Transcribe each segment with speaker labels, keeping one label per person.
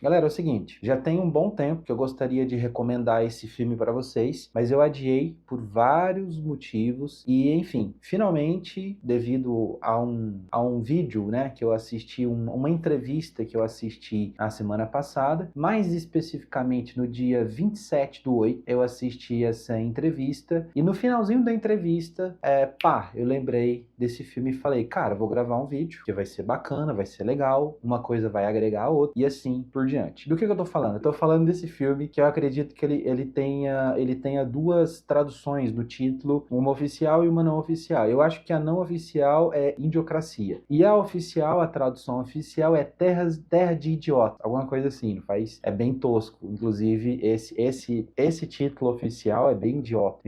Speaker 1: Galera, é o seguinte, já tem um bom tempo que eu gostaria de recomendar esse filme para vocês, mas eu adiei por vários motivos e, enfim, finalmente, devido a um vídeo, né, que eu assisti, uma entrevista que eu assisti na semana passada, mais especificamente no dia 27/8, eu assisti essa entrevista e no finalzinho da entrevista, eu lembrei desse filme e falei, cara, vou gravar um vídeo que vai ser bacana, vai ser legal, uma coisa vai agregar a outra e assim por diante. Do que eu tô falando? Eu tô falando desse filme que eu acredito que ele tenha duas traduções no título, uma oficial e uma não oficial. Eu acho que a não oficial é Idiocracia. E a oficial, a tradução oficial é Terra de Idiota, alguma coisa assim, não faz? É bem tosco. Inclusive, esse título oficial é bem idiota.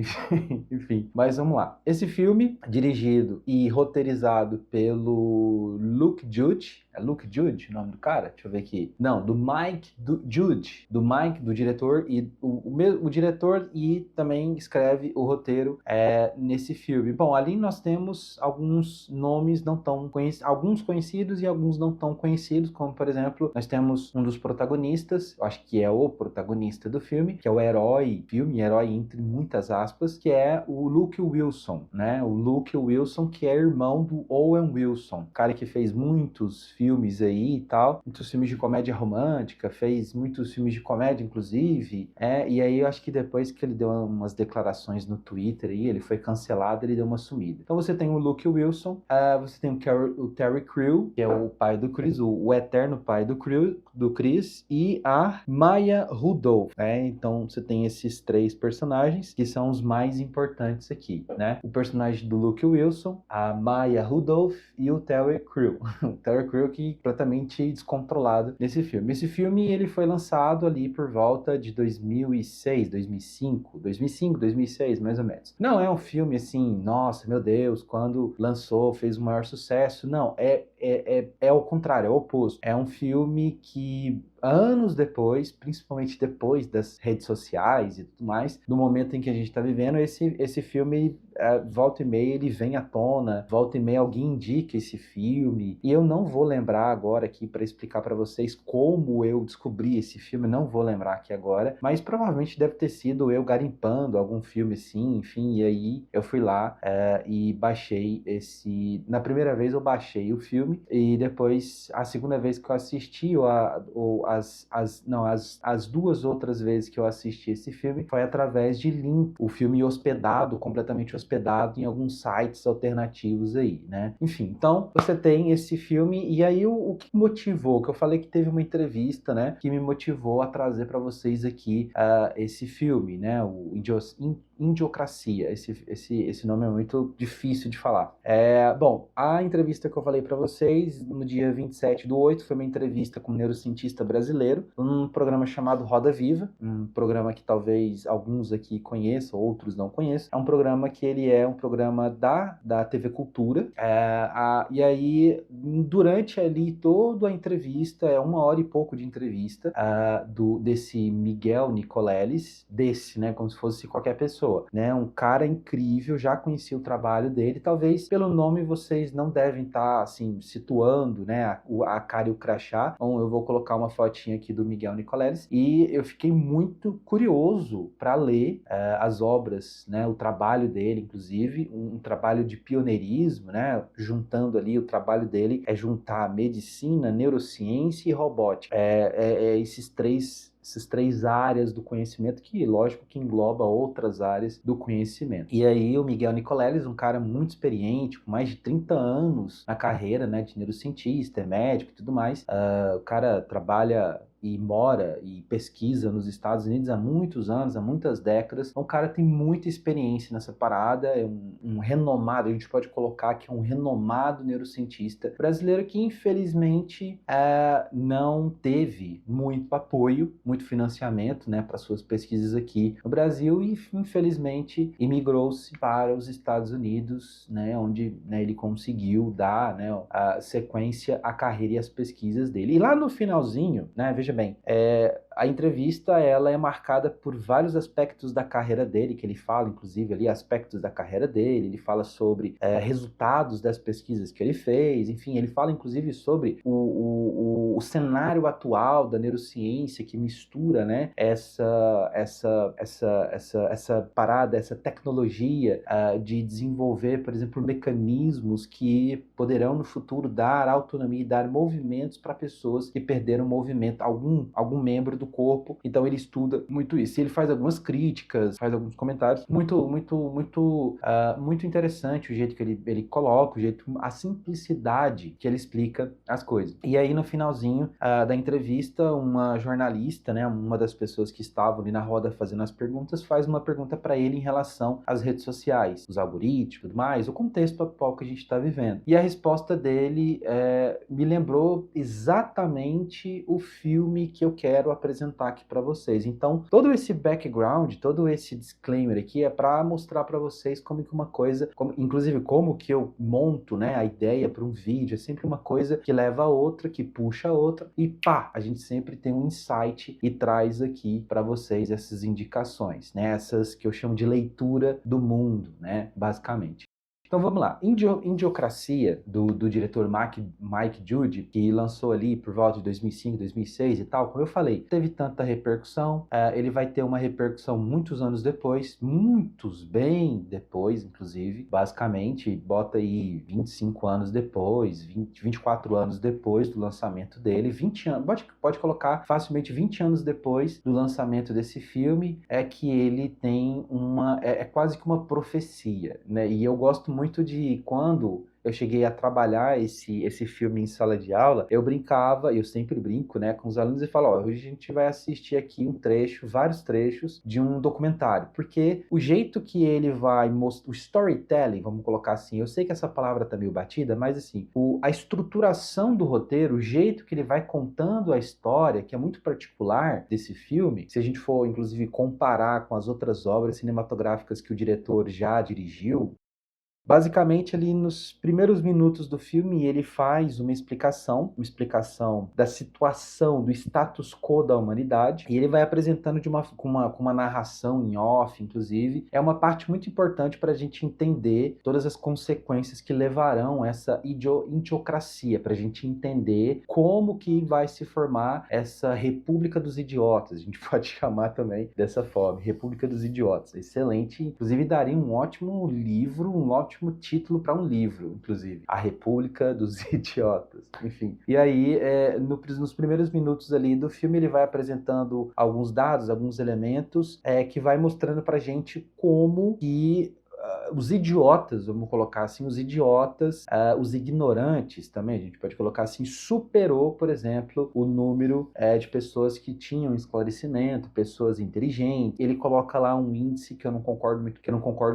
Speaker 1: Enfim, mas vamos lá. Esse filme, dirigido e roteirizado pelo Luke Judd, é Luke Judd o nome do cara? Deixa eu ver aqui. Não, do Mike Judd, do Mike, do diretor, e o diretor e também escreve o roteiro nesse filme. Bom, ali nós temos alguns nomes não tão conhecidos, alguns conhecidos e alguns não tão conhecidos, como por exemplo, nós temos um dos protagonistas, eu acho que é o protagonista do filme, que é o herói, herói entre muitas aspas, que é o Luke Wilson, né? O Luke Wilson, que é irmão do Owen Wilson, cara que fez muitos filmes aí e tal, muitos filmes de comédia romântica, fez muitos filmes de comédia, inclusive, e aí eu acho que depois que ele deu umas declarações no Twitter aí, ele foi cancelado, ele deu uma sumida. Então você tem o Luke Wilson, você tem o Terry Crew, que é o pai do Chris, o eterno pai do Chris, e a Maya Rudolph, né? Então você tem esses três personagens que são os mais importantes aqui, né? O personagem do Luke Wilson, a Maya Rudolph e o Terry Crew. O Terry Crew que é completamente descontrolado nesse filme. Esse filme ele foi lançado ali por volta de 2006, 2005, 2006, mais ou menos. Não é um filme assim, nossa, meu Deus, quando lançou, fez o maior sucesso. Não, é o contrário, é o oposto. É um filme que anos depois, principalmente depois das redes sociais e tudo mais, no momento em que a gente está vivendo, esse filme, volta e meia, ele vem à tona, volta e meia alguém indica esse filme, e eu não vou lembrar agora aqui para explicar para vocês como eu descobri esse filme, não vou lembrar aqui agora, mas provavelmente deve ter sido eu garimpando algum filme assim, enfim, e aí eu fui lá e baixei na primeira vez eu baixei o filme, e depois, a segunda vez que eu assisti, as duas outras vezes que eu assisti esse filme foi através de link, o filme completamente hospedado em alguns sites alternativos aí, né? Enfim, então você tem esse filme, e aí o que motivou, que eu falei que teve uma entrevista, né, que me motivou a trazer para vocês aqui esse filme, né, o Idiocracia, esse nome é muito difícil de falar. Bom, a entrevista que eu falei para vocês no dia 27/8 foi uma entrevista com um neurocientista brasileiro, num programa chamado Roda Viva, um programa que talvez alguns aqui conheçam, outros não conheçam. É um programa que ele é um programa da TV Cultura, e aí durante ali toda a entrevista, 1 hora e pouco de entrevista, desse Miguel Nicoleles, né, como se fosse qualquer pessoa, né, um cara incrível, já conheci o trabalho dele, talvez pelo nome vocês não devem estar, assim, situando, né, a cara e o crachá. Então eu vou colocar uma fotinha aqui do Miguel Nicoleles, e eu fiquei muito curioso para ler as obras, né, o trabalho dele, inclusive, um trabalho de pioneirismo, né, juntando ali, o trabalho dele é juntar medicina, neurociência e robótica. Essas três áreas do conhecimento que, lógico, que engloba outras áreas do conhecimento. E aí o Miguel Nicoleles, um cara muito experiente, com mais de 30 anos na carreira, né, de neurocientista, é médico e tudo mais, o cara trabalha e mora e pesquisa nos Estados Unidos há muitos anos, há muitas décadas. Então, o cara tem muita experiência nessa parada, é um renomado, a gente pode colocar que é um renomado neurocientista brasileiro que, infelizmente, não teve muito apoio, muito financiamento, né, para suas pesquisas aqui no Brasil, e, infelizmente, imigrou-se para os Estados Unidos, né, onde, né, ele conseguiu dar, né, a sequência à carreira e às pesquisas dele. E lá no finalzinho, né, veja bem, A entrevista, ela é marcada por vários aspectos da carreira dele, que ele fala, inclusive, ali, aspectos da carreira dele, ele fala sobre resultados das pesquisas que ele fez, enfim, ele fala, inclusive, sobre o cenário atual da neurociência que mistura, né, essa parada, essa tecnologia de desenvolver, por exemplo, mecanismos que poderão no futuro dar autonomia e dar movimentos para pessoas que perderam movimento, algum membro do corpo. Então ele estuda muito isso. E ele faz algumas críticas, faz alguns comentários. Muito interessante o jeito que ele coloca, a simplicidade que ele explica as coisas. E aí no finalzinho da entrevista, uma jornalista, né, uma das pessoas que estavam ali na roda fazendo as perguntas, faz uma pergunta para ele em relação às redes sociais, os algoritmos e tudo mais, o contexto atual que a gente está vivendo. E a resposta dele me lembrou exatamente o filme que eu quero apresentar aqui para vocês. Então, todo esse background, todo esse disclaimer aqui é para mostrar para vocês como que uma coisa, inclusive como que eu monto, né, a ideia para um vídeo, é sempre uma coisa que leva a outra, que puxa a outra, e pá, a gente sempre tem um insight e traz aqui para vocês essas indicações, né, essas que eu chamo de leitura do mundo, né, basicamente. Então vamos lá, Idiocracia, do diretor Mike Judge, que lançou ali por volta de 2005, 2006 e tal, como eu falei, teve tanta repercussão, ele vai ter uma repercussão muitos anos depois, bem depois, inclusive, basicamente, bota aí 25 anos depois, 24 anos depois do lançamento dele, 20 anos, pode colocar facilmente 20 anos depois do lançamento desse filme, é que ele tem quase que uma profecia, né, e eu gosto muito de quando eu cheguei a trabalhar esse filme em sala de aula, eu brincava, eu sempre brinco, né, com os alunos e falo, ó, hoje a gente vai assistir aqui vários trechos de um documentário, porque o jeito que ele vai mostrar, o storytelling, vamos colocar assim, eu sei que essa palavra tá meio batida, mas assim, a estruturação do roteiro, o jeito que ele vai contando a história, que é muito particular desse filme, se a gente for, inclusive, comparar com as outras obras cinematográficas que o diretor já dirigiu, basicamente, ali nos primeiros minutos do filme, ele faz uma explicação da situação, do status quo da humanidade, e ele vai apresentando com uma narração em off, inclusive. É uma parte muito importante para a gente entender todas as consequências que levarão essa idiocracia, para a gente entender como que vai se formar essa República dos Idiotas, a gente pode chamar também dessa forma, República dos Idiotas. Excelente, inclusive daria um ótimo livro, um ótimo título para um livro, inclusive, A República dos Idiotas, enfim. E aí, nos primeiros minutos ali do filme, ele vai apresentando alguns dados, alguns elementos, que vai mostrando pra gente como que os idiotas, vamos colocar assim, os ignorantes também, a gente pode colocar assim, superou, por exemplo, o número de pessoas que tinham esclarecimento, pessoas inteligentes. Ele coloca lá um índice que eu não concordo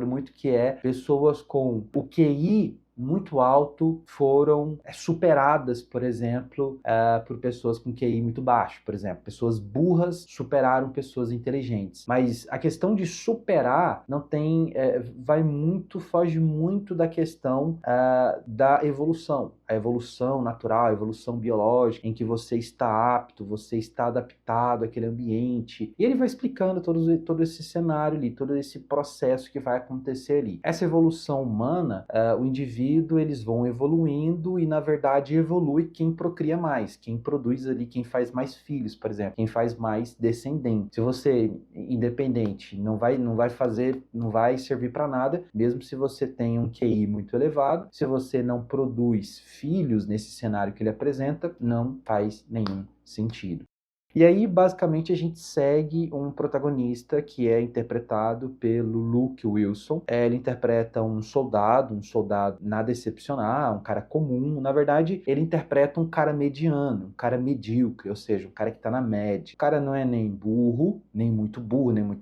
Speaker 1: muito, que é pessoas com o QI muito alto foram superadas, por exemplo, por pessoas com QI muito baixo. Por exemplo, pessoas burras superaram pessoas inteligentes. Mas a questão de superar não tem, foge muito da questão da evolução. A evolução natural, a evolução biológica, em que você está apto, você está adaptado àquele ambiente. E ele vai explicando todo esse cenário ali, todo esse processo que vai acontecer ali. Essa evolução humana, o indivíduo, eles vão evoluindo e, na verdade, evolui quem procria mais, quem produz ali, quem faz mais filhos, por exemplo, quem faz mais descendentes. Se você, independente, não vai servir para nada, mesmo se você tem um QI muito elevado, se você não produz filhos nesse cenário que ele apresenta, não faz nenhum sentido. E aí, basicamente, a gente segue um protagonista que é interpretado pelo Luke Wilson. Ele interpreta um soldado nada excepcional, um cara comum. Na verdade, ele interpreta um cara mediano, um cara medíocre, ou seja, um cara que tá na média. O cara não é nem burro, nem muito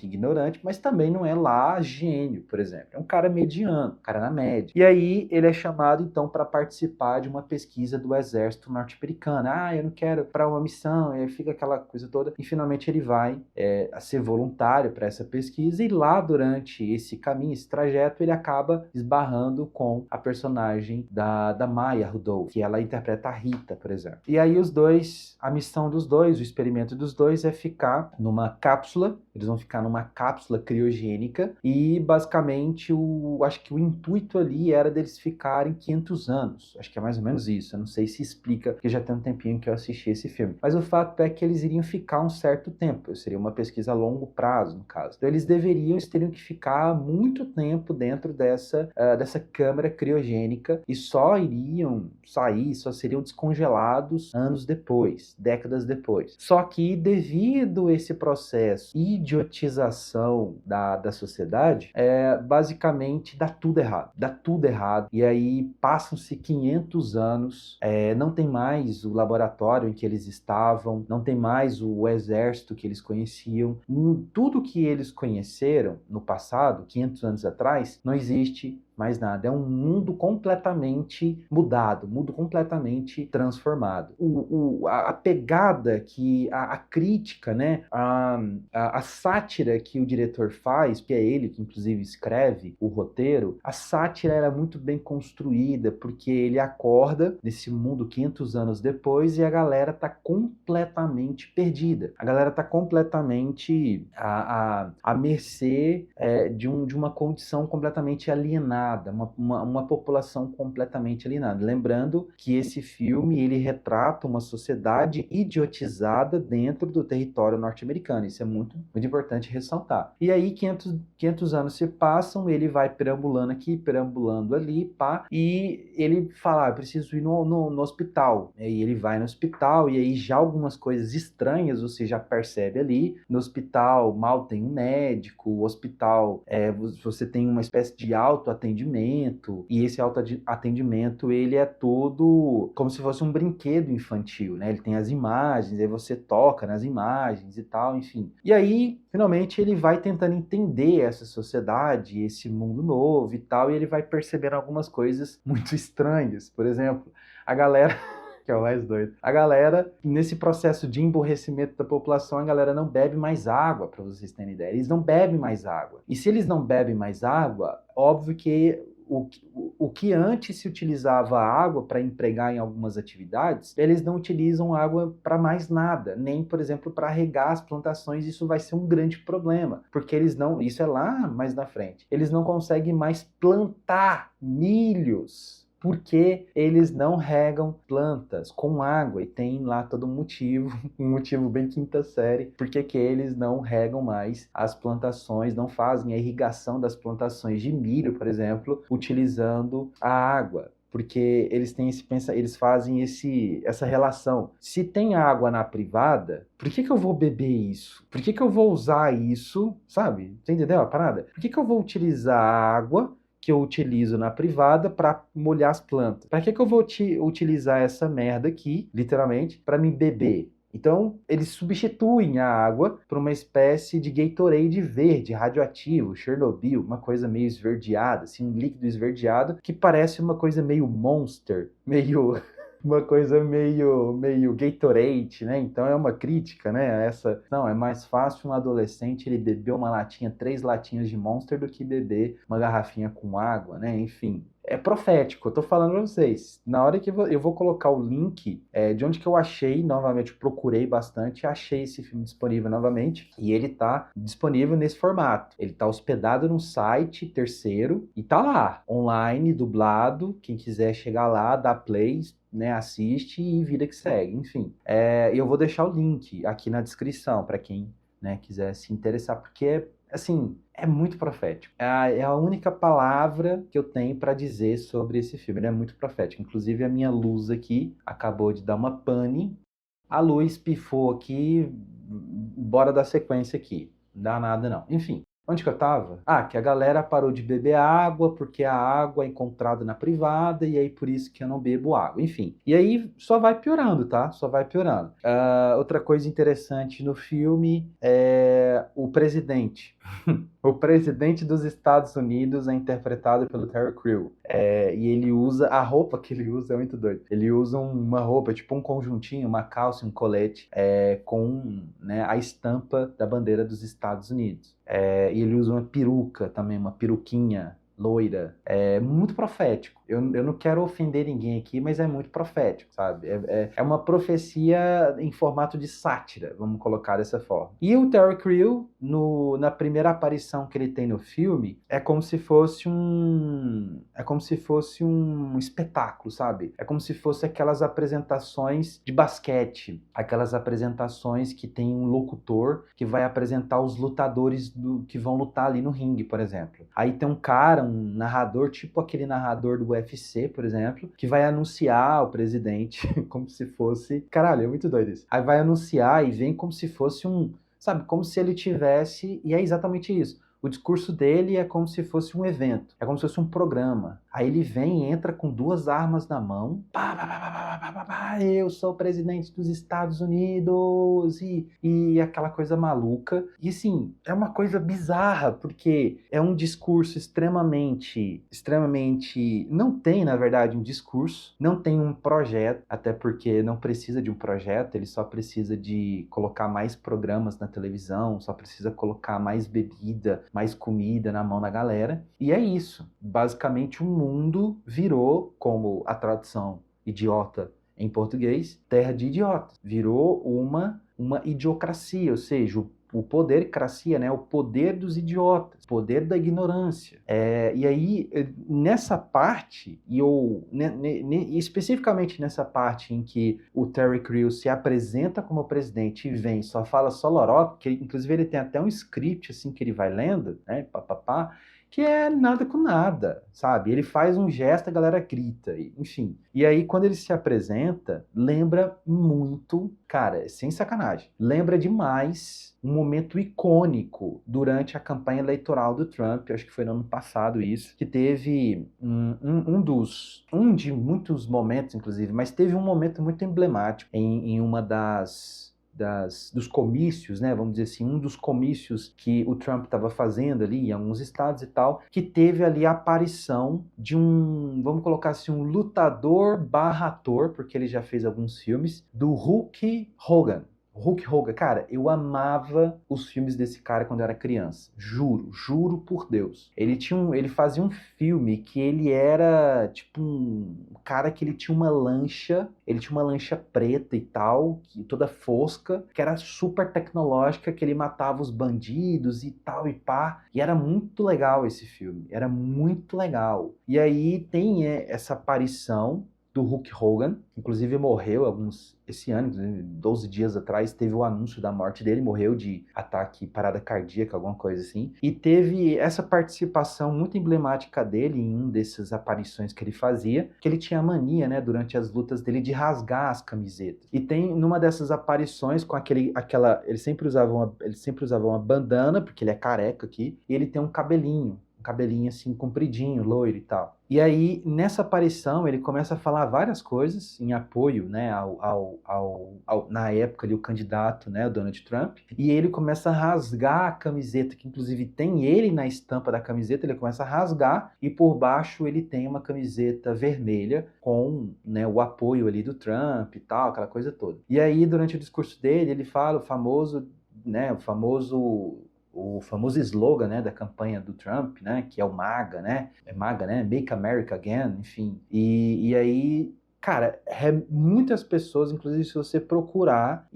Speaker 1: ignorante, mas também não é lá gênio, por exemplo. É um cara mediano, um cara na média. E aí, ele é chamado, então, para participar de uma pesquisa do exército norte-americano. Eu não quero para uma missão, e aí fica aquela coisa toda, e finalmente ele vai a ser voluntário para essa pesquisa, e lá durante esse caminho, esse trajeto, ele acaba esbarrando com a personagem da Maya Rudolph, que ela interpreta a Rita, por exemplo. E aí a missão dos dois, o experimento dos dois é ficar numa cápsula, eles vão ficar numa cápsula criogênica, e basicamente acho que o intuito ali era deles ficarem 500 anos, acho que é mais ou menos isso, eu não sei se explica, porque já tem um tempinho que eu assisti esse filme, mas o fato é que eles iriam ficar um certo tempo, seria uma pesquisa a longo prazo, no caso. Então eles teriam que ficar muito tempo dentro dessa câmara criogênica, e só iriam sair, só seriam descongelados anos depois, décadas depois. Só que devido a esse processo de idiotização da sociedade, basicamente dá tudo errado, e aí passam-se 500 anos, não tem mais o laboratório em que eles estavam, não tem mais o exército que eles conheciam, tudo que eles conheceram no passado, 500 anos atrás, não existe mais nada. É um mundo completamente mudado, mundo completamente transformado. A pegada que a crítica, né, a sátira que o diretor faz, que é ele que inclusive escreve o roteiro, a sátira era muito bem construída, porque ele acorda nesse mundo 500 anos depois e a galera tá completamente perdida. A galera tá completamente à mercê de uma condição completamente alienada, uma população completamente alienada. Lembrando que esse filme, ele retrata uma sociedade idiotizada dentro do território norte-americano. Isso é muito, muito importante ressaltar. E aí 500 anos se passam, ele vai perambulando aqui, perambulando ali, pá, e ele fala, eu preciso ir no hospital. E aí ele vai no hospital, e aí já algumas coisas estranhas você já percebe ali. No hospital mal tem um médico, o hospital você tem uma espécie de autoatendimento, e esse autoatendimento ele é todo como se fosse um brinquedo infantil, né? Ele tem as imagens, aí você toca nas imagens e tal, enfim. E aí, finalmente, ele vai tentando entender essa sociedade, esse mundo novo e tal, e ele vai percebendo algumas coisas muito estranhas. Por exemplo, a galera que é o mais doido. A galera, nesse processo de emburrecimento da população, a galera não bebe mais água, para vocês terem ideia. Eles não bebem mais água. E se eles não bebem mais água, óbvio que o que antes se utilizava água para empregar em algumas atividades, eles não utilizam água para mais nada, nem, por exemplo, para regar as plantações. Isso vai ser um grande problema, porque eles não, isso é lá mais na frente, eles não conseguem mais plantar milhos, porque eles não regam plantas com água, e tem lá todo um motivo bem quinta série, porque que eles não regam mais as plantações, não fazem a irrigação das plantações de milho, por exemplo, utilizando a água. Porque eles fazem essa relação. Se tem água na privada, por que eu vou beber isso? Por que eu vou usar isso? Sabe? Você entendeu a parada? Por que eu vou utilizar a água que eu utilizo na privada para molhar as plantas? Para que eu vou utilizar essa merda aqui, literalmente, para me beber? Então, eles substituem a água por uma espécie de Gatorade verde, radioativo, Chernobyl, uma coisa meio esverdeada, assim, um líquido esverdeado, que parece uma coisa meio Monster, meio uma coisa meio Gatorade, né? Então é uma crítica, né? Não, é mais fácil um adolescente ele beber 3 latinhas de Monster do que beber uma garrafinha com água, né? Enfim, é profético, eu tô falando pra vocês. Na hora que eu vou colocar o link de onde que eu achei, novamente, procurei bastante, achei esse filme disponível novamente, e ele tá disponível nesse formato. Ele tá hospedado num site terceiro, e tá lá, online, dublado, quem quiser chegar lá, dá play, né, assiste e vida que segue, enfim. Eu vou deixar o link aqui na descrição para quem, né, quiser se interessar, porque assim, é muito profético. É a única palavra que eu tenho para dizer sobre esse filme. Ele é muito profético. Inclusive, a minha luz aqui acabou de dar uma pane. A luz pifou aqui. Bora dar sequência aqui. Não dá nada, não. Enfim. Onde que eu tava? Ah, que a galera parou de beber água porque a água é encontrada na privada e aí por isso que eu não bebo água. Enfim. E aí só vai piorando, tá? Só vai piorando. Outra coisa interessante no filme é o presidente. O presidente dos Estados Unidos é interpretado pelo Terry Crew. E ele usa, a roupa que ele usa é muito doido. Ele usa uma roupa, tipo um conjuntinho, uma calça, um colete, com, né, a estampa da bandeira dos Estados Unidos. E ele usa uma peruca também, uma peruquinha loira. É muito profético. Eu não quero ofender ninguém aqui, mas é muito profético, sabe? É uma profecia em formato de sátira, vamos colocar dessa forma. E o Terry Crew, na primeira aparição que ele tem no filme, é como se fosse um espetáculo, sabe? É como se fosse aquelas apresentações de basquete, aquelas apresentações que tem um locutor que vai apresentar os lutadores que vão lutar ali no ringue, por exemplo. Aí tem um cara, um narrador, tipo aquele narrador do UFC, por exemplo, que vai anunciar o presidente como se fosse... Caralho, é muito doido isso. Aí vai anunciar e vem como se fosse sabe, como se ele tivesse... E é exatamente isso. O discurso dele é como se fosse um evento, é como se fosse um programa. Aí ele vem e entra com 2 armas na mão. Pá, pá, pá, pá, pá, pá, pá, eu sou o presidente dos Estados Unidos. E aquela coisa maluca. E assim, é uma coisa bizarra, porque é um discurso extremamente... Não tem, na verdade, um discurso, não tem um projeto, até porque não precisa de um projeto, ele só precisa de colocar mais programas na televisão, só precisa colocar mais bebida, mais comida na mão da galera. E é isso. Basicamente, o mundo virou, como a tradução idiota em português, terra de idiotas. Virou uma idiocracia, ou seja, o podercracia, né? O poder dos idiotas, o poder da ignorância. E aí, nessa parte, especificamente nessa parte em que o Terry Crews se apresenta como presidente e vem, só fala só loró, porque inclusive ele tem até um script assim que ele vai lendo, né? Papapá, que é nada com nada, sabe? Ele faz um gesto, a galera grita, enfim. E aí, quando ele se apresenta, lembra muito, cara, sem sacanagem, lembra demais um momento icônico durante a campanha eleitoral do Trump, acho que foi no ano passado isso, que teve um de muitos momentos, inclusive, mas teve um momento muito emblemático em uma dos comícios, né, vamos dizer assim, um dos comícios que o Trump estava fazendo ali em alguns estados e tal, que teve ali a aparição de vamos colocar assim, um lutador barra ator, porque ele já fez alguns filmes, do Hulk Hogan. Hulk Hogan, cara, eu amava os filmes desse cara quando eu era criança. Juro por Deus. Ele fazia um filme que ele era tipo um cara que ele tinha uma lancha preta e tal, toda fosca, que era super tecnológica, que ele matava os bandidos e tal e pá. E era muito legal esse filme, era muito legal. E aí tem essa aparição do Hulk Hogan, inclusive morreu esse ano, 12 dias atrás, teve o anúncio da morte dele, morreu de ataque parada cardíaca, alguma coisa assim, e teve essa participação muito emblemática dele em um dessas aparições que ele fazia, que ele tinha a mania, né, durante as lutas dele, de rasgar as camisetas. E tem numa dessas aparições com ele sempre usava uma bandana, porque ele é careca aqui, e ele tem um cabelinho assim compridinho, loiro e tal. E aí, nessa aparição, ele começa a falar várias coisas em apoio, né, na época ali, o candidato, né, o Donald Trump, e ele começa a rasgar a camiseta, que inclusive tem ele na estampa da camiseta, ele começa a rasgar, e por baixo ele tem uma camiseta vermelha com, né, o apoio ali do Trump e tal, aquela coisa toda. E aí, durante o discurso dele, ele fala o famoso slogan, né, da campanha do Trump, né, que é o MAGA, né, Make America Again, enfim. E aí, cara, muitas pessoas, inclusive se você procurar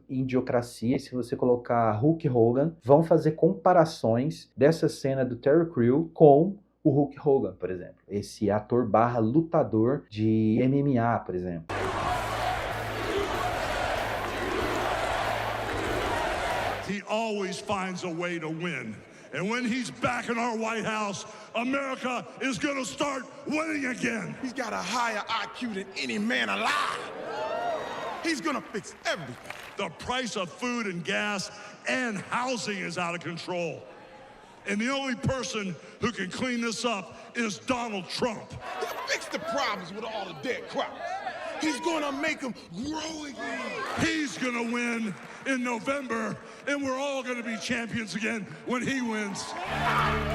Speaker 1: idiocracia, se você colocar Hulk Hogan, vão fazer comparações dessa cena do Terry Crew com o Hulk Hogan, por exemplo. Esse ator barra lutador de MMA, por exemplo.
Speaker 2: He always finds a way to win. And when he's back in our White House, America is gonna start winning again.
Speaker 3: He's got a higher IQ than any man alive. He's gonna fix everything.
Speaker 2: The price of food and gas and housing is out of control. And the only person who can clean this up is Donald Trump.
Speaker 3: He'll fix the problems with all the dead crops. He's gonna make them grow again.
Speaker 2: He's gonna win in November, and we're all gonna be champions again when he wins.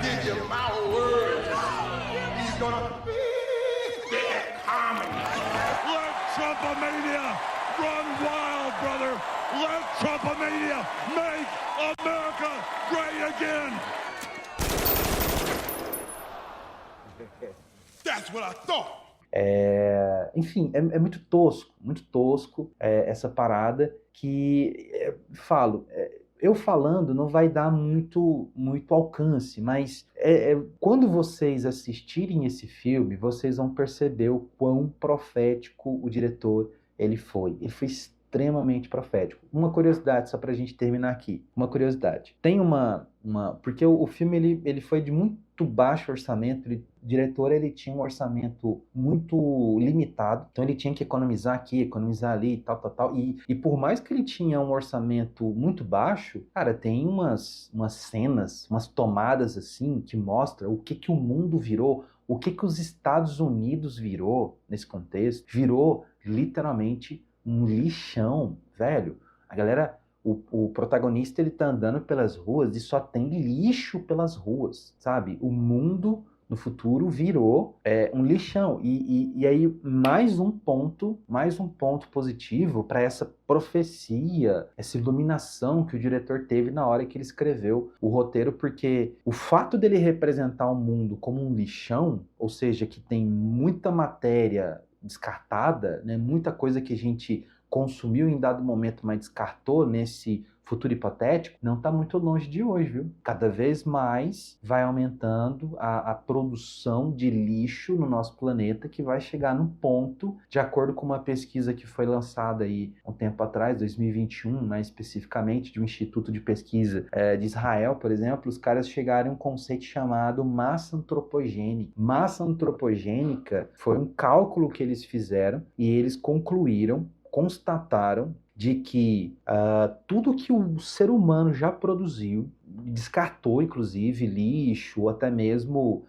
Speaker 3: Give you my word. He's gonna fix that harmony.
Speaker 2: Let Trumpomania run wild, brother. Let Trumpomania make America great again.
Speaker 3: That's what I thought.
Speaker 1: Enfim, é muito tosco essa parada que, eu falando não vai dar muito alcance, mas quando vocês assistirem esse filme, vocês vão perceber o quão profético o diretor ele foi. Ele foi extremamente profético. Uma curiosidade, só pra gente terminar aqui. Uma curiosidade. Tem porque o filme ele foi de muito baixo orçamento. O diretor ele tinha um orçamento muito limitado. Então ele tinha que economizar aqui, economizar ali, tal. E por mais que ele tinha um orçamento muito baixo, cara, tem umas cenas, umas tomadas assim que mostram o que o mundo virou, o que os Estados Unidos virou nesse contexto. Virou literalmente um lixão, velho. A galera, o protagonista, ele tá andando pelas ruas e só tem lixo pelas ruas, sabe? O mundo no futuro virou um lixão. E aí, mais um ponto positivo para essa profecia, essa iluminação que o diretor teve na hora que ele escreveu o roteiro, porque o fato dele representar o mundo como um lixão, ou seja, que tem muita matéria descartada, né? Muita coisa que a gente consumiu em dado momento, mas descartou nesse futuro hipotético, não está muito longe de hoje, viu? Cada vez mais vai aumentando a produção de lixo no nosso planeta, que vai chegar num ponto, de acordo com uma pesquisa que foi lançada aí um tempo atrás, 2021, mais especificamente, de um instituto de pesquisa de Israel, por exemplo, os caras chegaram a um conceito chamado massa antropogênica. Massa antropogênica foi um cálculo que eles fizeram e eles constataram de que tudo que o ser humano já produziu, descartou inclusive lixo, ou até mesmo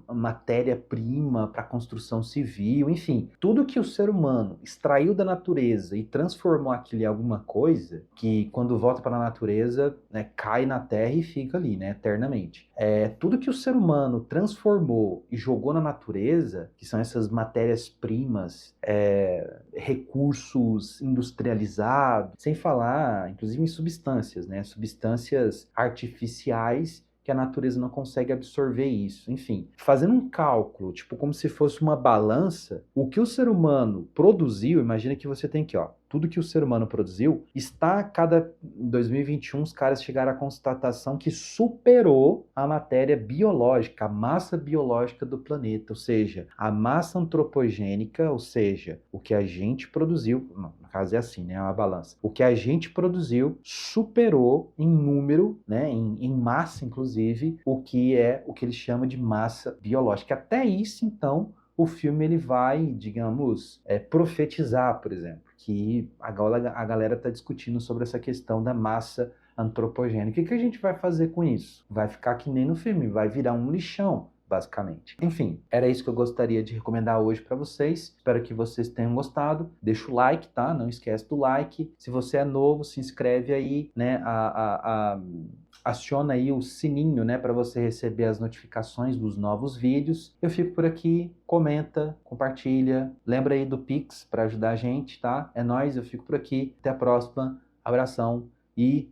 Speaker 1: matéria-prima para construção civil, enfim, tudo que o ser humano extraiu da natureza e transformou aquilo em alguma coisa, que quando volta para a natureza, né, cai na terra e fica ali, né, eternamente. Tudo que o ser humano transformou e jogou na natureza, que são essas matérias-primas, recursos industrializados, sem falar, inclusive, em substâncias, né? Substâncias artificiais que a natureza não consegue absorver isso. Enfim, fazendo um cálculo, tipo como se fosse uma balança, o que o ser humano produziu, imagina que você tem aqui, ó, tudo que o ser humano produziu, em 2021, os caras chegaram à constatação que superou a matéria biológica, a massa biológica do planeta, ou seja, a massa antropogênica, ou seja, o que a gente produziu, não, no caso é assim, né, é uma balança, o que a gente produziu superou em número, né, em massa, inclusive, o que eles chamam de massa biológica. Até isso, então, o filme ele vai, digamos, profetizar, por exemplo, que a galera está discutindo sobre essa questão da massa antropogênica. O que a gente vai fazer com isso? Vai ficar que nem no filme, vai virar um lixão, basicamente. Enfim, era isso que eu gostaria de recomendar hoje para vocês. Espero que vocês tenham gostado. Deixa o like, tá? Não esquece do like. Se você é novo, se inscreve aí, né? Aciona aí o sininho, né, para você receber as notificações dos novos vídeos. Eu fico por aqui, comenta, compartilha, lembra aí do Pix para ajudar a gente, tá? É nóis, eu fico por aqui, até a próxima, abração e...